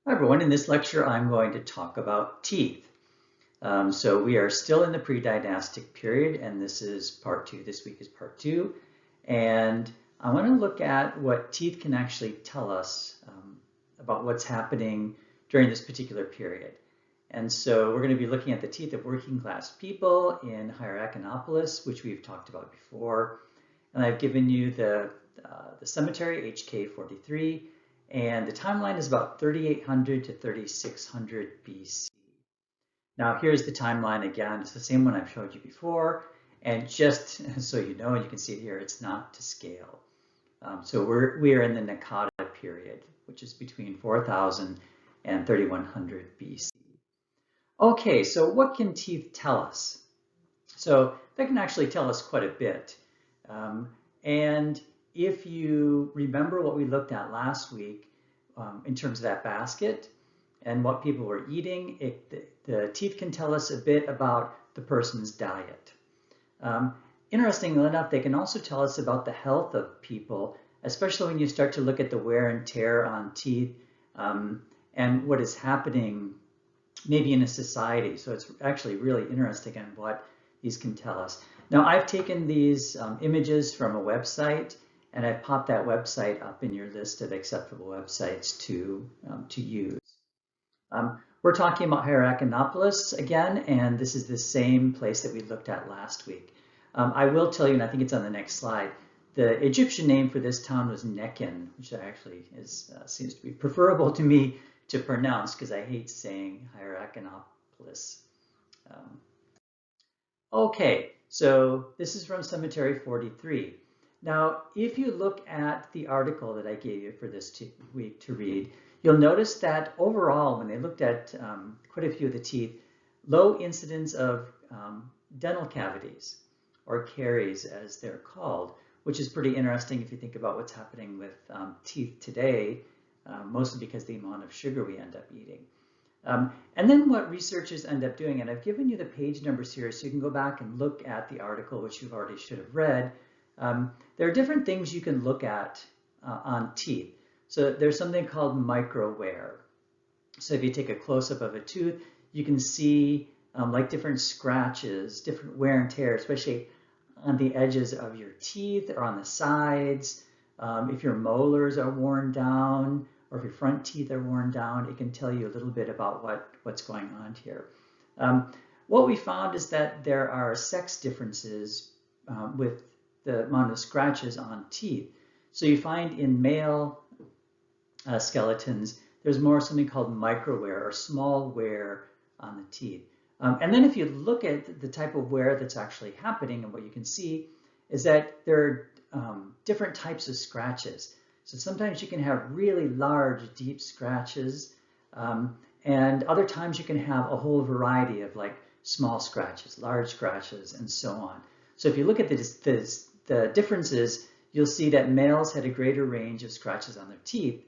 Hi everyone, in this lecture I'm going to talk about teeth. So we are still in the pre-dynastic period and this is part two. This week is part two. And I want to look at what teeth can actually tell us about what's happening during this particular period. And so we're going to be looking at the teeth of working class people in Hierakonpolis, which we've talked about before. And I've given you the cemetery, HK43, and the timeline is about 3800 to 3600 BC. Now here's the timeline again. It's the same one I've showed you before, and just so you know, you can see it here, it's not to scale. So we are in the Nakata period, which is between 4000 and 3100 BC. Okay, so what can teeth tell us? So they can actually tell us quite a bit. And if you remember what we looked at last week in terms of that basket and what people were eating, the teeth can tell us a bit about the person's diet. Interestingly enough, they can also tell us about the health of people, especially when you start to look at the wear and tear on teeth and what is happening maybe in a society. So it's actually really interesting in what these can tell us. Now I've taken these images from a website and I've popped that website up in your list of acceptable websites to use. We're talking about Hierakonpolis again, and this is the same place that we looked at last week. I will tell you, and I think it's on the next slide, the Egyptian name for this town was Nekin, which actually seems to be preferable to me to pronounce because I hate saying Hierakonpolis. Okay, so this is from Cemetery 43. Now, if you look at the article that I gave you for this week to read, you'll notice that overall, when they looked at quite a few of the teeth, low incidence of dental cavities, or caries as they're called, which is pretty interesting if you think about what's happening with teeth today, mostly because of the amount of sugar we end up eating. And then what researchers end up doing, and I've given you the page numbers here so you can go back and look at the article, which you already should have read. There are different things you can look at on teeth. So there's something called microwear. So if you take a close-up of a tooth, you can see like different scratches, different wear and tear, especially on the edges of your teeth or on the sides. If your molars are worn down, or if your front teeth are worn down, it can tell you a little bit about what's going on here. What we found is that there are sex differences with the amount of scratches on teeth. So you find in male skeletons, there's more something called microwear or small wear on the teeth. And then if you look at the type of wear that's actually happening, and what you can see is that there are different types of scratches. So sometimes you can have really large, deep scratches, and other times you can have a whole variety of like small scratches, large scratches, and so on. So if you look at the differences, you'll see that males had a greater range of scratches on their teeth,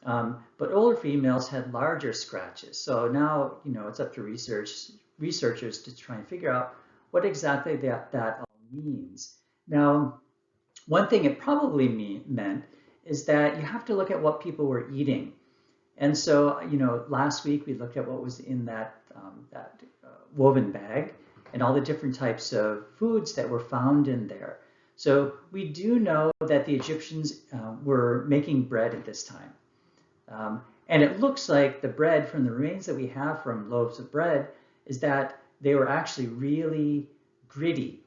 but older females had larger scratches. So now, it's up to researchers to try and figure out what exactly that all means. Now, one thing it probably meant is that you have to look at what people were eating. And so, last week we looked at what was in that woven bag and all the different types of foods that were found in there. So we do know that the Egyptians were making bread at this time. And it looks like the bread from the remains that we have from loaves of bread is that they were actually really gritty.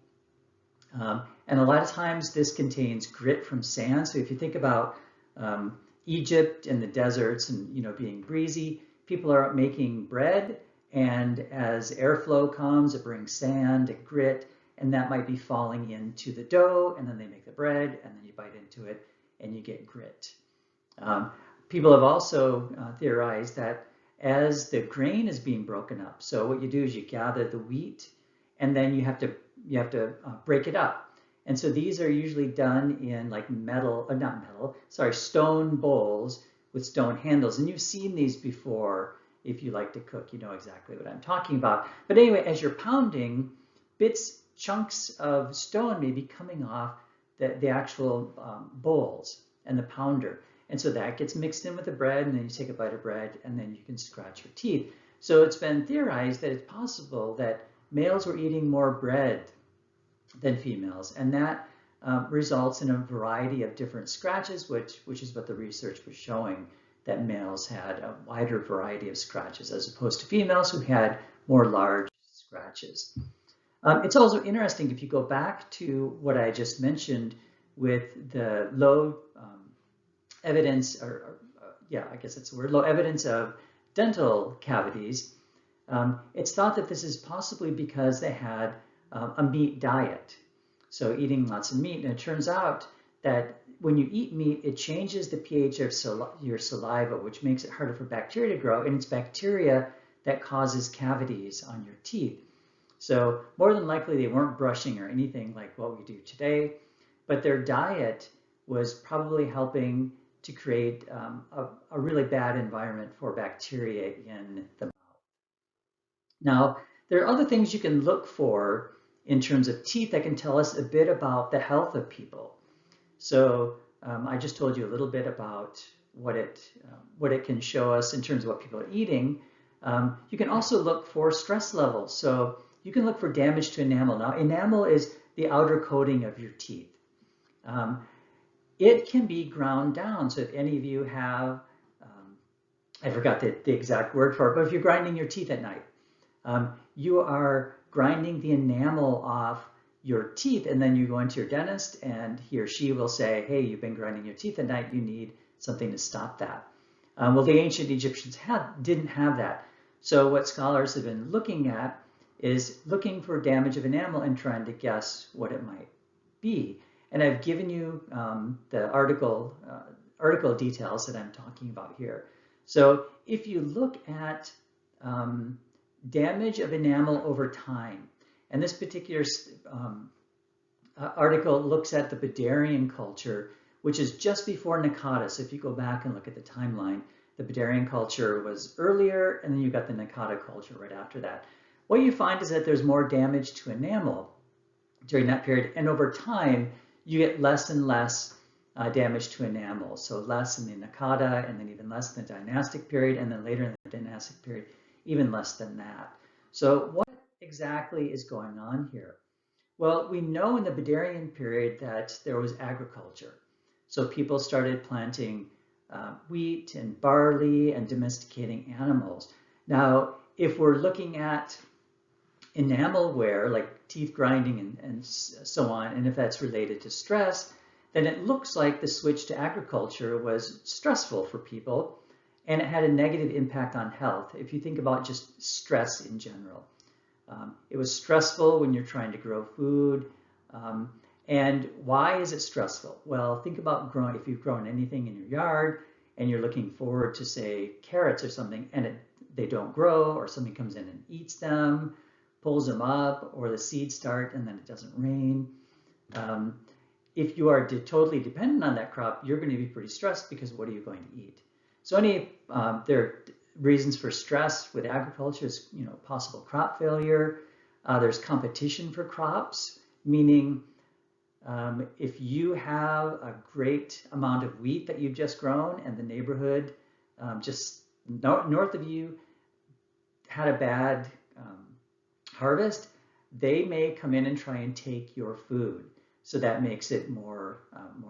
And a lot of times this contains grit from sand. So if you think about Egypt and the deserts and being breezy, people are making bread, and as airflow comes, it brings sand and grit, and that might be falling into the dough, and then they make the bread, and then you bite into it, and you get grit. People have also theorized that as the grain is being broken up, so what you do is you gather the wheat, and then you have to break it up. And so these are usually done in like stone bowls with stone handles. And you've seen these before. If you like to cook, you know exactly what I'm talking about. But anyway, as you're pounding, chunks of stone may be coming off the actual bowls and the pounder. And so that gets mixed in with the bread, and then you take a bite of bread, and then you can scratch your teeth. So it's been theorized that it's possible that males were eating more bread than females, and that results in a variety of different scratches, which is what the research was showing, that males had a wider variety of scratches as opposed to females who had more large scratches. It's also interesting if you go back to what I just mentioned with the low evidence, yeah, I guess it's the word, low evidence of dental cavities. It's thought that this is possibly because they had a meat diet, so eating lots of meat. And it turns out that when you eat meat, it changes the pH of your saliva, which makes it harder for bacteria to grow, and it's bacteria that causes cavities on your teeth. So more than likely they weren't brushing or anything like what we do today, but their diet was probably helping to create a really bad environment for bacteria in the mouth. Now, there are other things you can look for in terms of teeth that can tell us a bit about the health of people. So I just told you a little bit about what it can show us in terms of what people are eating. You can also look for stress levels. So you can look for damage to enamel. Now, enamel is the outer coating of your teeth. It can be ground down. So if any of you have, I forgot the exact word for it, but if you're grinding your teeth at night, you are grinding the enamel off your teeth, and then you go into your dentist and he or she will say, hey, you've been grinding your teeth at night, you need something to stop that. Well, the ancient Egyptians didn't have that. So what scholars have been looking at is looking for damage of enamel and trying to guess what it might be. And I've given you the article details that I'm talking about here. So if you look at damage of enamel over time, and this particular article looks at the Badarian culture, which is just before Naqada. So if you go back and look at the timeline, the Badarian culture was earlier, and then you got the Naqada culture right after that. What you find is that there's more damage to enamel during that period, and over time, you get less and less damage to enamel. So less in the Naqada, and then even less in the dynastic period, and then later in the dynastic period, even less than that. So what exactly is going on here? Well, we know in the Badarian period that there was agriculture. So people started planting wheat and barley and domesticating animals. Now, if we're looking at enamel wear, like teeth grinding and so on, and if that's related to stress, then it looks like the switch to agriculture was stressful for people, and it had a negative impact on health. If you think about just stress in general, it was stressful when you're trying to grow food. And why is it stressful? Well, think about growing, if you've grown anything in your yard and you're looking forward to, say, carrots or something, and they don't grow, or something comes in and eats them, pulls them up, or the seeds start and then it doesn't rain. If you are totally dependent on that crop, you're going to be pretty stressed, because what are you going to eat? So there are reasons for stress with agriculture is, possible crop failure. There's competition for crops, meaning if you have a great amount of wheat that you've just grown and the neighborhood just north of you had a bad harvest, they may come in and try and take your food. So that makes it more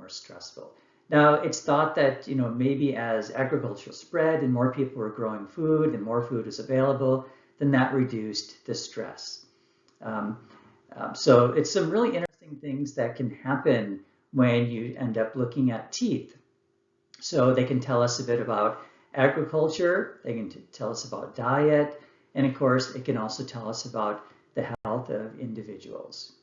stressful. Now, it's thought that, maybe as agriculture spread and more people were growing food and more food is available, then that reduced the stress. So it's some really interesting things that can happen when you end up looking at teeth. So they can tell us a bit about agriculture, they can tell us about diet, and of course, it can also tell us about the health of individuals.